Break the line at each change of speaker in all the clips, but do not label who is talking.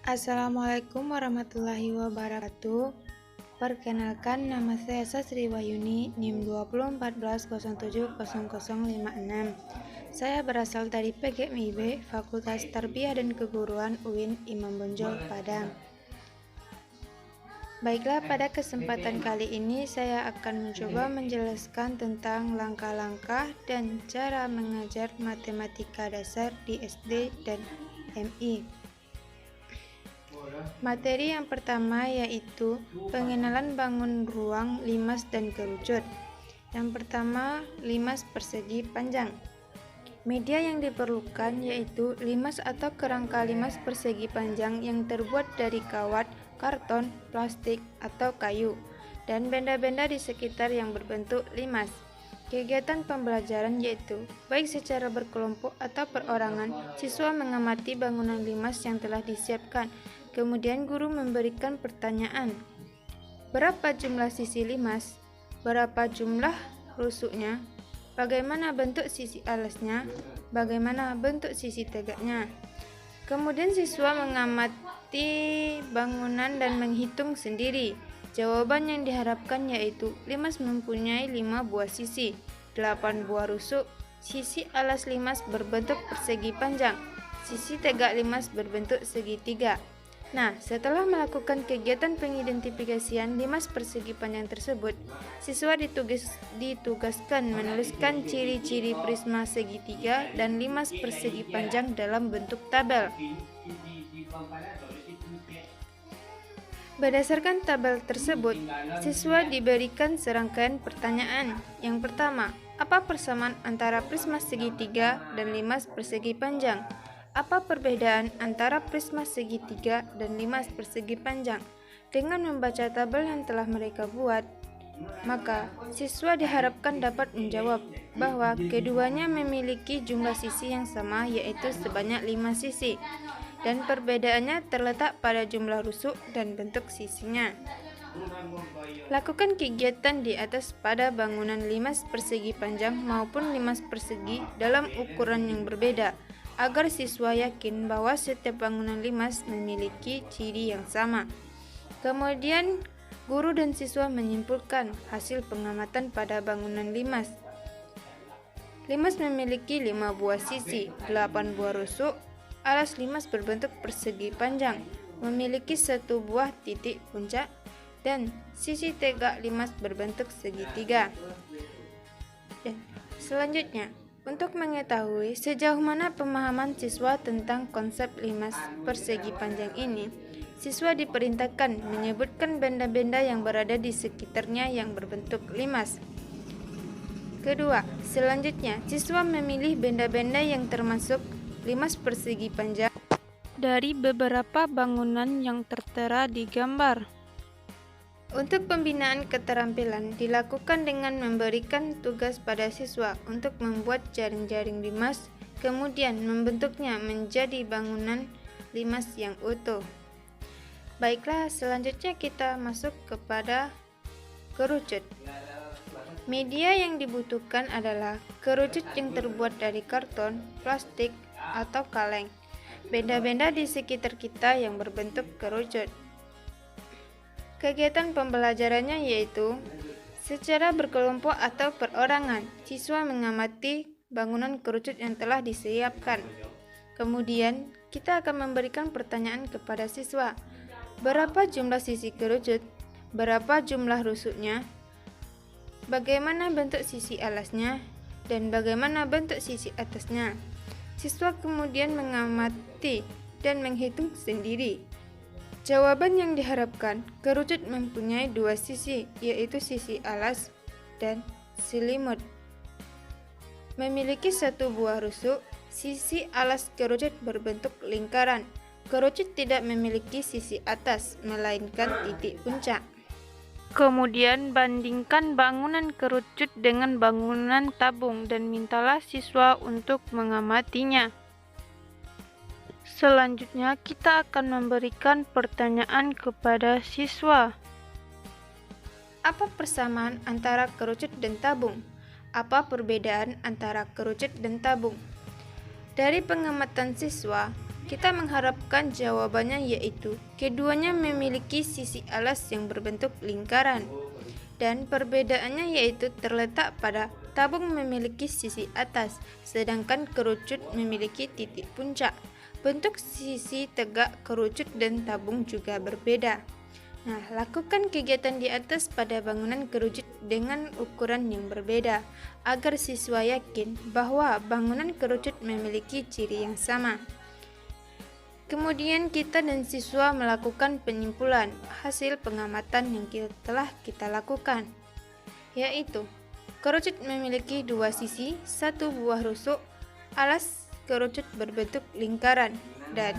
Assalamualaikum warahmatullahi wabarakatuh. Perkenalkan, nama saya Sasri Wahyuni, NIM 2014070056. Saya berasal dari PGMIB, Fakultas Tarbiyah dan Keguruan UIN Imam Bonjol, Padang. Baiklah, pada kesempatan kali ini saya akan mencoba menjelaskan tentang langkah-langkah dan cara mengajar matematika dasar di SD dan MI. Materi yang pertama yaitu pengenalan bangun ruang, limas, dan kerucut. Yang pertama, limas persegi panjang. Media yang diperlukan yaitu limas atau kerangka limas persegi panjang yang terbuat dari kawat, karton, plastik, atau kayu, dan benda-benda di sekitar yang berbentuk limas. Kegiatan pembelajaran yaitu, baik secara berkelompok atau perorangan, siswa mengamati bangunan limas yang telah disiapkan. Kemudian guru memberikan pertanyaan. Berapa jumlah sisi limas? Berapa jumlah rusuknya? Bagaimana bentuk sisi alasnya? Bagaimana bentuk sisi tegaknya? Kemudian siswa mengamati bangunan dan menghitung sendiri. Jawaban yang diharapkan yaitu limas mempunyai 5 buah sisi, 8 buah rusuk, sisi alas limas berbentuk persegi panjang, sisi tegak limas berbentuk segitiga. Nah, setelah melakukan kegiatan pengidentifikasian limas persegi panjang tersebut, siswa ditugaskan menuliskan ciri-ciri prisma segitiga dan limas persegi panjang dalam bentuk tabel. Berdasarkan tabel tersebut, siswa diberikan serangkaian pertanyaan. Yang pertama, apa persamaan antara prisma segitiga dan limas persegi panjang? Apa perbedaan antara prisma segitiga dan limas persegi panjang? Dengan membaca tabel yang telah mereka buat, maka siswa diharapkan dapat menjawab bahwa keduanya memiliki jumlah sisi yang sama, yaitu sebanyak 5 sisi, dan perbedaannya terletak pada jumlah rusuk dan bentuk sisinya. Lakukan kegiatan di atas pada bangunan limas persegi panjang maupun limas persegi dalam ukuran yang berbeda, agar siswa yakin bahwa setiap bangunan limas memiliki ciri yang sama. Kemudian, guru dan siswa menyimpulkan hasil pengamatan pada bangunan limas. Limas memiliki 5 buah sisi, 8 buah rusuk, alas limas berbentuk persegi panjang, memiliki 1 buah titik puncak, dan sisi tegak limas berbentuk segitiga. Dan selanjutnya, untuk mengetahui sejauh mana pemahaman siswa tentang konsep limas persegi panjang ini, siswa diperintahkan menyebutkan benda-benda yang berada di sekitarnya yang berbentuk limas. Kedua, selanjutnya siswa memilih benda-benda yang termasuk limas persegi panjang dari beberapa bangunan yang tertera di gambar. Untuk pembinaan keterampilan dilakukan dengan memberikan tugas pada siswa untuk membuat jaring-jaring limas, kemudian membentuknya menjadi bangunan limas yang utuh. Baiklah, selanjutnya kita masuk kepada kerucut. Media yang dibutuhkan adalah kerucut yang terbuat dari karton, plastik, atau kaleng, benda-benda di sekitar kita yang berbentuk kerucut. Kegiatan pembelajarannya yaitu secara berkelompok atau perorangan, siswa mengamati bangunan kerucut yang telah disiapkan. Kemudian, kita akan memberikan pertanyaan kepada siswa. Berapa jumlah sisi kerucut? Berapa jumlah rusuknya? Bagaimana bentuk sisi alasnya? Dan bagaimana bentuk sisi atasnya? Siswa kemudian mengamati dan menghitung sendiri. Jawaban yang diharapkan, kerucut mempunyai 2 sisi, yaitu sisi alas dan selimut. Memiliki 1 buah rusuk, sisi alas kerucut berbentuk lingkaran. Kerucut tidak memiliki sisi atas, melainkan titik puncak. Kemudian bandingkan bangunan kerucut dengan bangunan tabung dan mintalah siswa untuk mengamatinya. Selanjutnya, kita akan memberikan pertanyaan kepada siswa. Apa persamaan antara kerucut dan tabung? Apa perbedaan antara kerucut dan tabung? Dari pengamatan siswa, Kita mengharapkan jawabannya yaitu keduanya memiliki sisi alas yang berbentuk lingkaran, dan perbedaannya yaitu terletak pada tabung memiliki sisi atas, sedangkan kerucut memiliki titik puncak. Bentuk sisi tegak kerucut dan tabung juga berbeda. Nah, lakukan kegiatan di atas pada bangunan kerucut dengan ukuran yang berbeda, agar siswa yakin bahwa bangunan kerucut memiliki ciri yang sama. Kemudian kita dan siswa melakukan penyimpulan hasil pengamatan yang telah kita lakukan, yaitu kerucut memiliki dua sisi, satu buah rusuk, alas kerucut berbentuk lingkaran, dan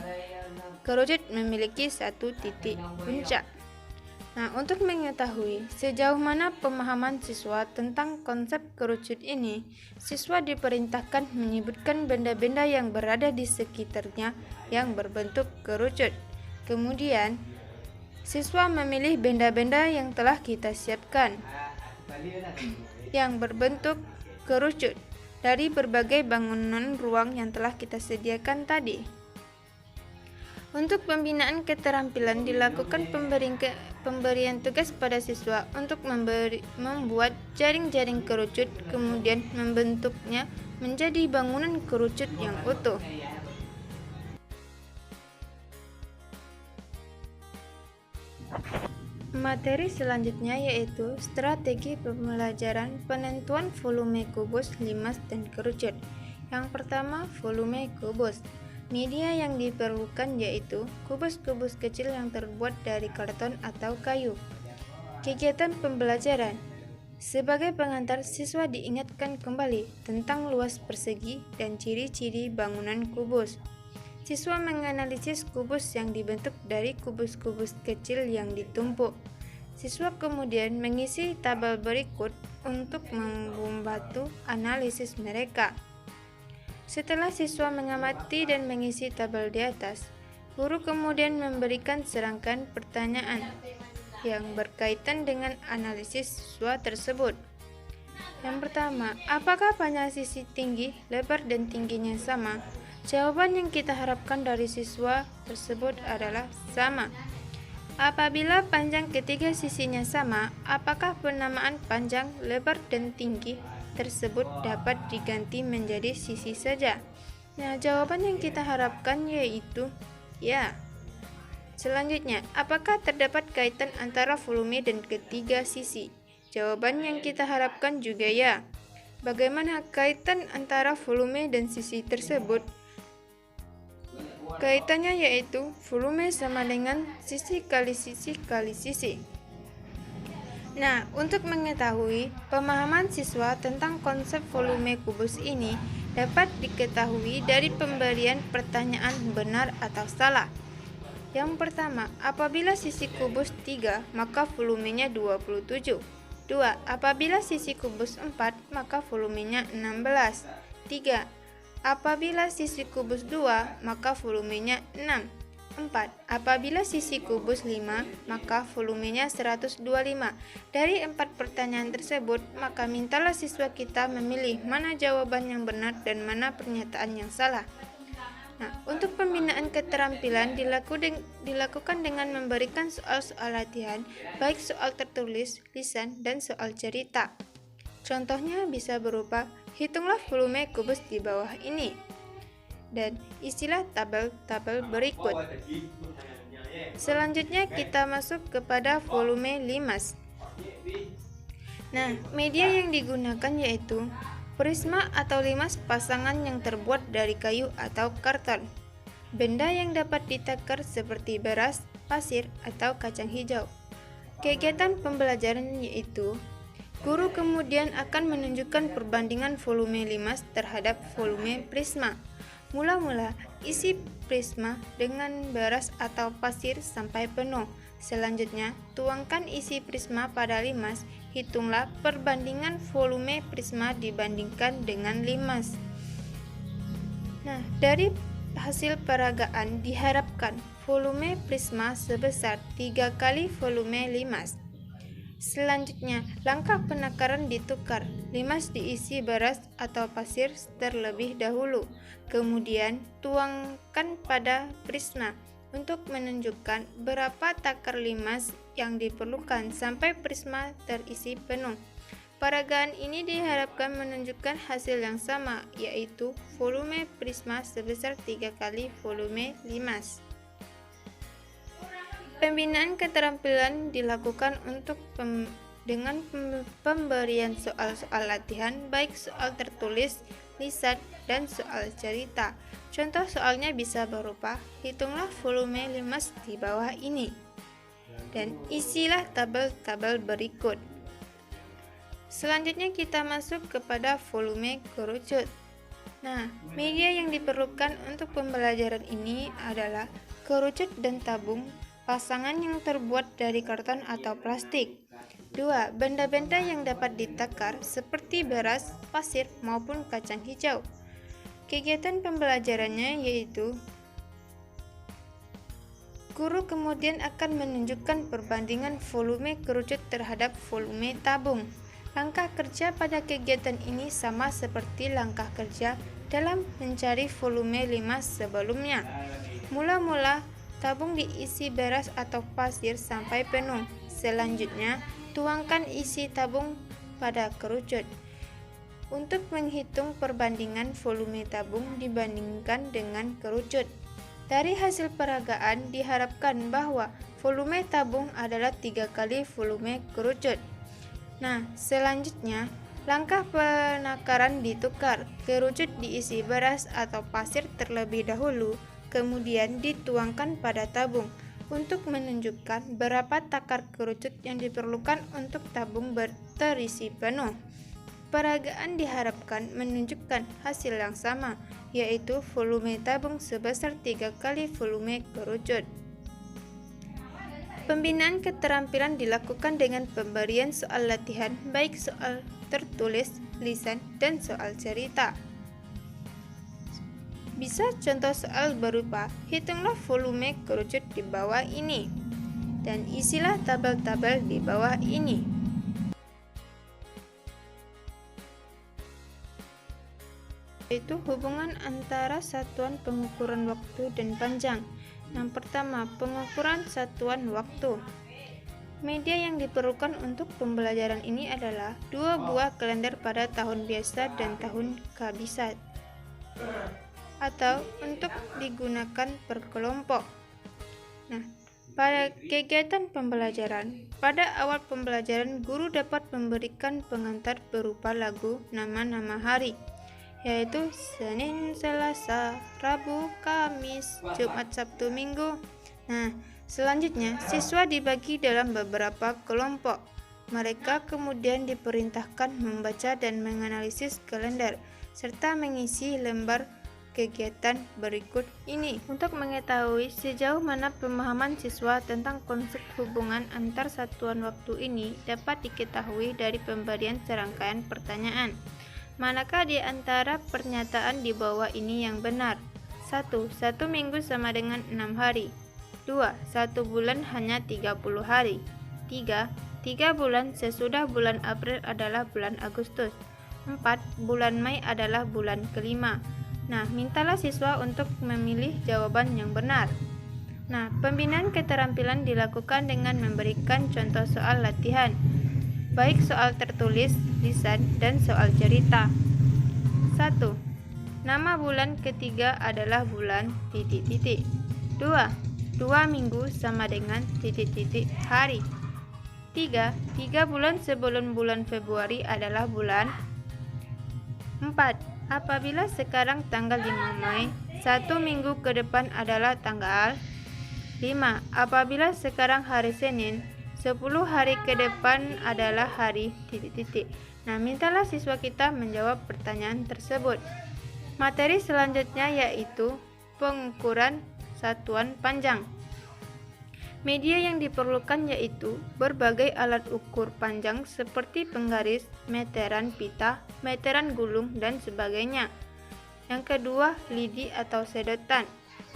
kerucut memiliki satu titik puncak. Nah, untuk mengetahui sejauh mana pemahaman siswa tentang konsep kerucut ini, siswa diperintahkan menyebutkan benda-benda yang berada di sekitarnya yang berbentuk kerucut. Kemudian, siswa memilih benda-benda yang telah kita siapkan yang berbentuk kerucut dari berbagai bangunan ruang yang telah kita sediakan tadi. Untuk pembinaan keterampilan dilakukan pemberian tugas pada siswa untuk membuat jaring-jaring kerucut, kemudian membentuknya menjadi bangunan kerucut yang utuh. Materi selanjutnya yaitu strategi pembelajaran penentuan volume kubus, limas, dan kerucut. Yang pertama, volume kubus. Media yang diperlukan yaitu kubus-kubus kecil yang terbuat dari karton atau kayu. Kegiatan pembelajaran. Sebagai pengantar, siswa diingatkan kembali tentang luas persegi dan ciri-ciri bangunan kubus. Siswa menganalisis kubus yang dibentuk dari kubus-kubus kecil yang ditumpuk. Siswa kemudian mengisi tabel berikut untuk membantu analisis mereka. Setelah siswa mengamati dan mengisi tabel di atas, guru kemudian memberikan serangkaian pertanyaan yang berkaitan dengan analisis siswa tersebut. Yang pertama, apakah panjang sisi tinggi, lebar, dan tingginya sama? Jawaban yang kita harapkan dari siswa tersebut adalah sama. Apabila panjang ketiga sisinya sama, apakah penamaan panjang, lebar, dan tinggi tersebut dapat diganti menjadi sisi saja? Nah, jawaban yang kita harapkan yaitu ya. Selanjutnya, apakah terdapat kaitan antara volume dan ketiga sisi? Jawaban yang kita harapkan juga ya. Bagaimana kaitan antara volume dan sisi tersebut? Kaitannya yaitu volume sama dengan sisi kali sisi kali sisi. Nah, untuk mengetahui pemahaman siswa tentang konsep volume kubus ini dapat diketahui dari pemberian pertanyaan benar atau salah. Yang pertama, apabila sisi kubus 3, maka volumenya 27. 2. Apabila sisi kubus 4, maka volumenya 16. 3. Apabila sisi kubus 2, maka volumenya 6. 4. Apabila sisi kubus 5, maka volumenya 125. Dari 4 pertanyaan tersebut, maka mintalah siswa kita memilih mana jawaban yang benar dan mana pernyataan yang salah. Nah, untuk pembinaan keterampilan dilakukan dengan memberikan soal-soal latihan, baik soal tertulis, lisan, dan soal cerita. Contohnya bisa berupa, hitunglah volume kubus di bawah ini, dan istilah tabel-tabel berikut. Selanjutnya kita masuk kepada volume limas. Nah, media yang digunakan yaitu prisma atau limas pasangan yang terbuat dari kayu atau karton. Benda yang dapat ditakar seperti beras, pasir, atau kacang hijau. Kegiatan pembelajaran yaitu guru kemudian akan menunjukkan perbandingan volume limas terhadap volume prisma. Mula-mula, isi prisma dengan beras atau pasir sampai penuh. Selanjutnya, tuangkan isi prisma pada limas. Hitunglah perbandingan volume prisma dibandingkan dengan limas. Nah, dari hasil peragaan diharapkan volume prisma sebesar 3 kali volume limas. Selanjutnya, langkah penakaran ditukar. Limas diisi beras atau pasir terlebih dahulu. Kemudian, tuangkan pada prisma untuk menunjukkan berapa takar limas yang diperlukan sampai prisma terisi penuh. Peragaan ini diharapkan menunjukkan hasil yang sama, yaitu volume prisma sebesar 3 kali volume limas. Pembinaan keterampilan dilakukan dengan pemberian soal-soal latihan, baik soal tertulis, lisan, dan soal cerita. Contoh soalnya bisa berupa, hitunglah volume limas di bawah ini, dan isilah tabel-tabel berikut. Selanjutnya kita masuk kepada volume kerucut. Nah, media yang diperlukan untuk pembelajaran ini adalah kerucut dan tabung, pasangan yang terbuat dari karton atau plastik. 2. Benda-benda yang dapat ditakar seperti beras, pasir, maupun kacang hijau. Kegiatan pembelajarannya yaitu guru kemudian akan menunjukkan perbandingan volume kerucut terhadap volume tabung. Langkah kerja pada kegiatan ini sama seperti langkah kerja dalam mencari volume limas sebelumnya. Mula-mula, tabung diisi beras atau pasir sampai penuh. Selanjutnya, tuangkan isi tabung pada kerucut. Untuk menghitung perbandingan volume tabung dibandingkan dengan kerucut. Dari hasil peragaan diharapkan bahwa volume tabung adalah 3 kali volume kerucut. Nah, selanjutnya, langkah penakaran ditukar. Kerucut diisi beras atau pasir terlebih dahulu, kemudian dituangkan pada tabung untuk menunjukkan berapa takar kerucut yang diperlukan untuk tabung terisi penuh. Peragaan diharapkan menunjukkan hasil yang sama, yaitu volume tabung sebesar 3 kali volume kerucut. Pembinaan keterampilan dilakukan dengan pemberian soal latihan, baik soal tertulis, lisan, dan soal cerita. Bisa contoh soal berupa, hitunglah volume kerucut di bawah ini, dan isilah tabel-tabel di bawah ini. Yaitu hubungan antara satuan pengukuran waktu dan panjang. Yang pertama, pengukuran satuan waktu. Media yang diperlukan untuk pembelajaran ini adalah 2 buah kalender pada tahun biasa dan tahun kabisat, atau untuk digunakan per kelompok. Nah, pada kegiatan pembelajaran, pada awal pembelajaran guru dapat memberikan pengantar berupa lagu nama-nama hari, yaitu Senin, Selasa, Rabu, Kamis, Jumat, Sabtu, Minggu. Nah, selanjutnya siswa dibagi dalam beberapa kelompok. Mereka kemudian diperintahkan membaca dan menganalisis kalender serta mengisi lembar kegiatan berikut ini. Untuk mengetahui sejauh mana pemahaman siswa tentang konsep hubungan antar satuan waktu ini dapat diketahui dari pemberian serangkaian pertanyaan. Manakah di antara pernyataan di bawah ini yang benar? 1. 1 minggu sama dengan 6 hari. 2. 1 bulan hanya 30 hari. 3. 3 bulan sesudah bulan April adalah bulan Agustus. 4. Bulan Mei adalah bulan kelima. Nah, mintalah siswa untuk memilih jawaban yang benar. Nah, pembinaan keterampilan dilakukan dengan memberikan contoh soal latihan, baik soal tertulis, lisan, dan soal cerita. 1. Nama bulan ketiga adalah bulan ... 2. 2 minggu sama dengan ... hari. 3. 3 bulan sebelum bulan Februari adalah bulan... 4. Apabila sekarang tanggal 5 Mei, 1 minggu ke depan adalah tanggal 5. Apabila sekarang hari Senin, 10 hari ke depan adalah hari ... Nah, mintalah siswa kita menjawab pertanyaan tersebut. Materi selanjutnya yaitu pengukuran satuan panjang. Media yang diperlukan yaitu berbagai alat ukur panjang seperti penggaris, meteran pita, meteran gulung, dan sebagainya. Yang kedua, lidi atau sedotan.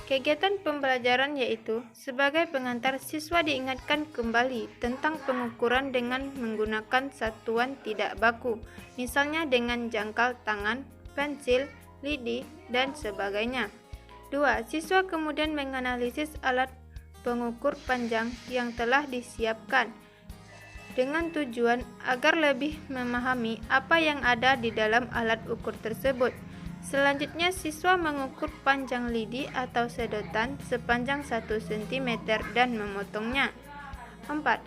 Kegiatan pembelajaran yaitu sebagai pengantar siswa diingatkan kembali tentang pengukuran dengan menggunakan satuan tidak baku, misalnya dengan jangkal tangan, pensil, lidi, dan sebagainya. 2. Siswa kemudian menganalisis alat pengukur panjang yang telah disiapkan dengan tujuan agar lebih memahami apa yang ada di dalam alat ukur tersebut. Selanjutnya, siswa mengukur panjang lidi atau sedotan sepanjang 1 cm dan memotongnya. 4.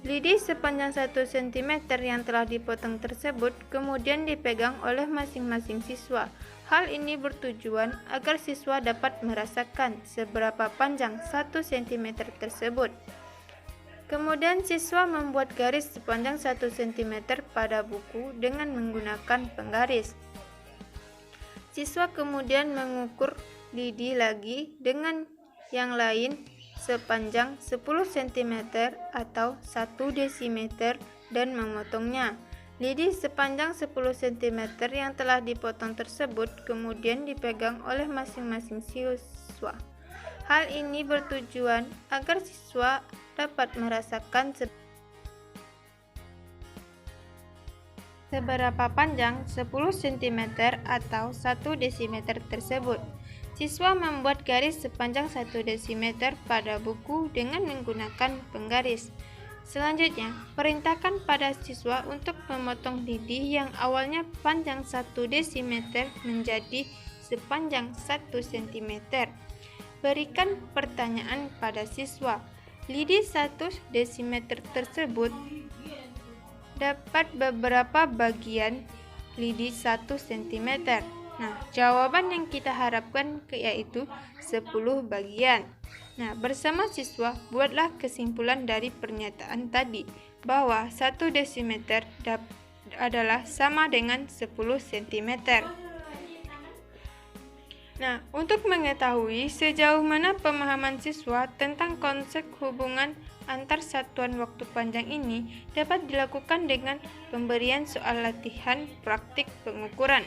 Lidi sepanjang 1 cm yang telah dipotong tersebut kemudian dipegang oleh masing-masing siswa. Hal ini bertujuan agar siswa dapat merasakan seberapa panjang 1 cm tersebut. Kemudian siswa membuat garis sepanjang 1 cm pada buku dengan menggunakan penggaris. Siswa kemudian mengukur lidi lagi dengan yang lain sepanjang 10 cm atau 1 desimeter dan memotongnya. Lidi sepanjang 10 cm yang telah dipotong tersebut kemudian dipegang oleh masing-masing siswa. Hal ini bertujuan agar siswa dapat merasakan seberapa panjang 10 cm atau 1 desimeter tersebut. Siswa membuat garis sepanjang 1 desimeter pada buku dengan menggunakan penggaris. Selanjutnya, perintahkan pada siswa untuk memotong lidi yang awalnya panjang 1 desimeter menjadi sepanjang 1 cm. Berikan pertanyaan pada siswa. Lidi 1 desimeter tersebut dapat beberapa bagian lidi 1 cm. Nah, jawaban yang kita harapkan yaitu 10 bagian. Nah, bersama siswa buatlah kesimpulan dari pernyataan tadi bahwa 1 desimeter adalah sama dengan 10 cm. Nah, untuk mengetahui sejauh mana pemahaman siswa tentang konsep hubungan antar satuan waktu panjang ini dapat dilakukan dengan pemberian soal latihan praktik pengukuran,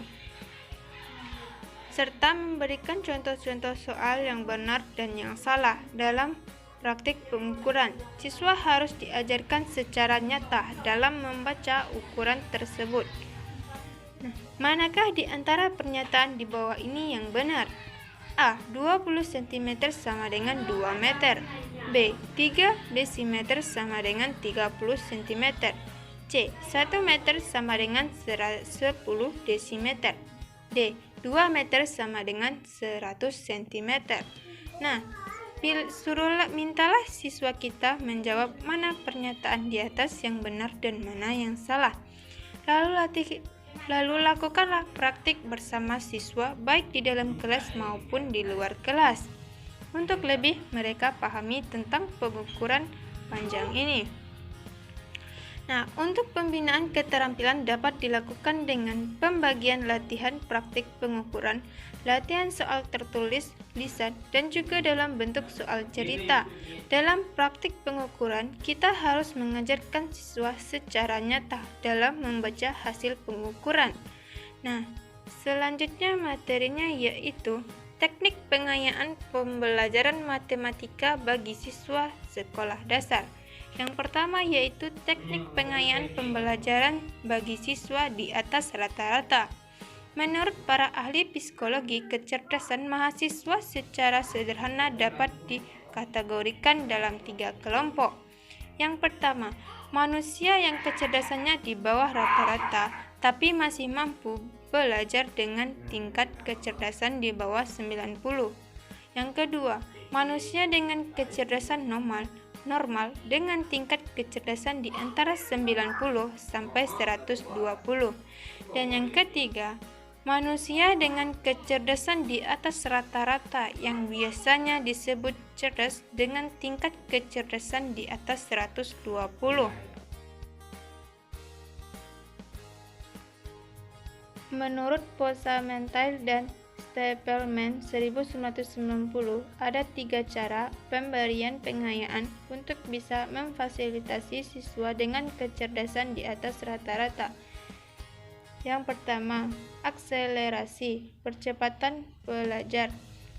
serta memberikan contoh-contoh soal yang benar dan yang salah dalam praktik pengukuran. Siswa harus diajarkan secara nyata dalam membaca ukuran tersebut. Nah, manakah di antara pernyataan di bawah ini yang benar? A. 20 cm sama dengan 2 meter. B. 3 desimeter sama dengan 30 cm. C. 1 meter sama dengan 10 desimeter. D. 2 meter sama dengan 100 cm. Nah, mintalah siswa kita menjawab mana pernyataan di atas yang benar dan mana yang salah. Lalu lakukanlah praktik bersama siswa baik di dalam kelas maupun di luar kelas untuk lebih mereka pahami tentang pengukuran panjang ini. Nah, untuk pembinaan keterampilan dapat dilakukan dengan pembagian latihan praktik pengukuran, latihan soal tertulis, lisan, dan juga dalam bentuk soal cerita. Dalam praktik pengukuran, kita harus mengajarkan siswa secara nyata dalam membaca hasil pengukuran. Nah, selanjutnya materinya yaitu teknik pengayaan pembelajaran matematika bagi siswa sekolah dasar. Yang pertama yaitu teknik pengayaan pembelajaran bagi siswa di atas rata-rata. Menurut para ahli psikologi, kecerdasan mahasiswa secara sederhana dapat dikategorikan dalam 3 kelompok. Yang pertama, manusia yang kecerdasannya di bawah rata-rata tapi masih mampu belajar dengan tingkat kecerdasan di bawah 90. Yang kedua, manusia dengan kecerdasan normal dengan tingkat kecerdasan di antara 90 sampai 120. Dan yang ketiga, manusia dengan kecerdasan di atas rata-rata yang biasanya disebut cerdas dengan tingkat kecerdasan di atas 120. Menurut Posamental dan Stapleman 1990, ada 3 cara pemberian pengayaan untuk bisa memfasilitasi siswa dengan kecerdasan di atas rata-rata. Yang pertama, akselerasi percepatan belajar.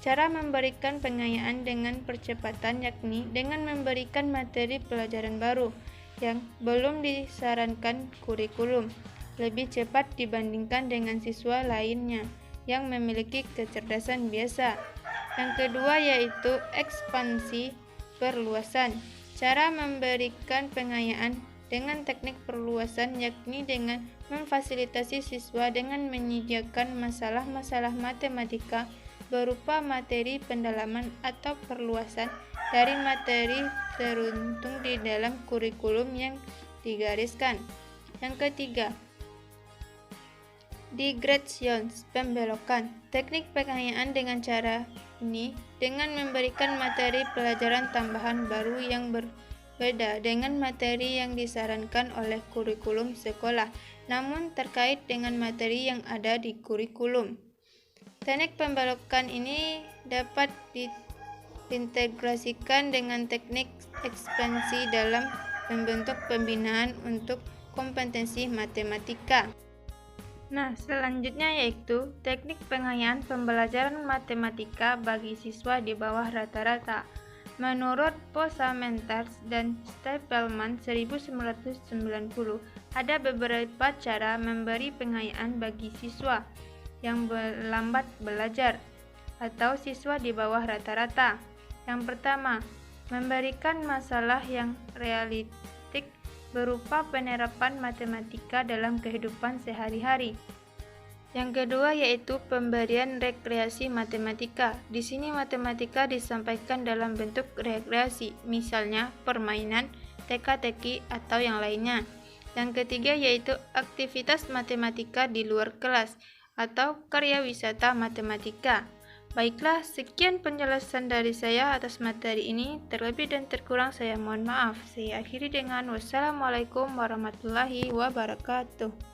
Cara memberikan pengayaan dengan percepatan yakni dengan memberikan materi pelajaran baru yang belum disarankan kurikulum lebih cepat dibandingkan dengan siswa lainnya yang memiliki kecerdasan biasa. Yang kedua yaitu ekspansi perluasan. Cara memberikan pengayaan dengan teknik perluasan yakni dengan memfasilitasi siswa dengan menyediakan masalah-masalah matematika berupa materi pendalaman atau perluasan dari materi teruntung di dalam kurikulum yang digariskan. Yang ketiga, digradations, pembelokan. Teknik pengayaan dengan cara ini dengan memberikan materi pelajaran tambahan baru yang berbeda dengan materi yang disarankan oleh kurikulum sekolah, namun terkait dengan materi yang ada di kurikulum. Teknik pembelokan ini dapat diintegrasikan dengan teknik ekspansi dalam membentuk pembinaan untuk kompetensi matematika. Nah, selanjutnya yaitu teknik pengayaan pembelajaran matematika bagi siswa di bawah rata-rata. Menurut Posamenters dan Stapelman 1990, ada beberapa cara memberi pengayaan bagi siswa yang lambat belajar atau siswa di bawah rata-rata. Yang pertama, memberikan masalah yang realistik berupa penerapan matematika dalam kehidupan sehari-hari. Yang kedua yaitu pemberian rekreasi matematika. Di sini matematika disampaikan dalam bentuk rekreasi, misalnya permainan, teka-teki, atau yang lainnya. Yang ketiga yaitu aktivitas matematika di luar kelas atau karya wisata matematika. Baiklah, sekian penjelasan dari saya atas materi ini. Terlebih dan terkurang saya mohon maaf. Saya akhiri dengan wassalamualaikum warahmatullahi wabarakatuh.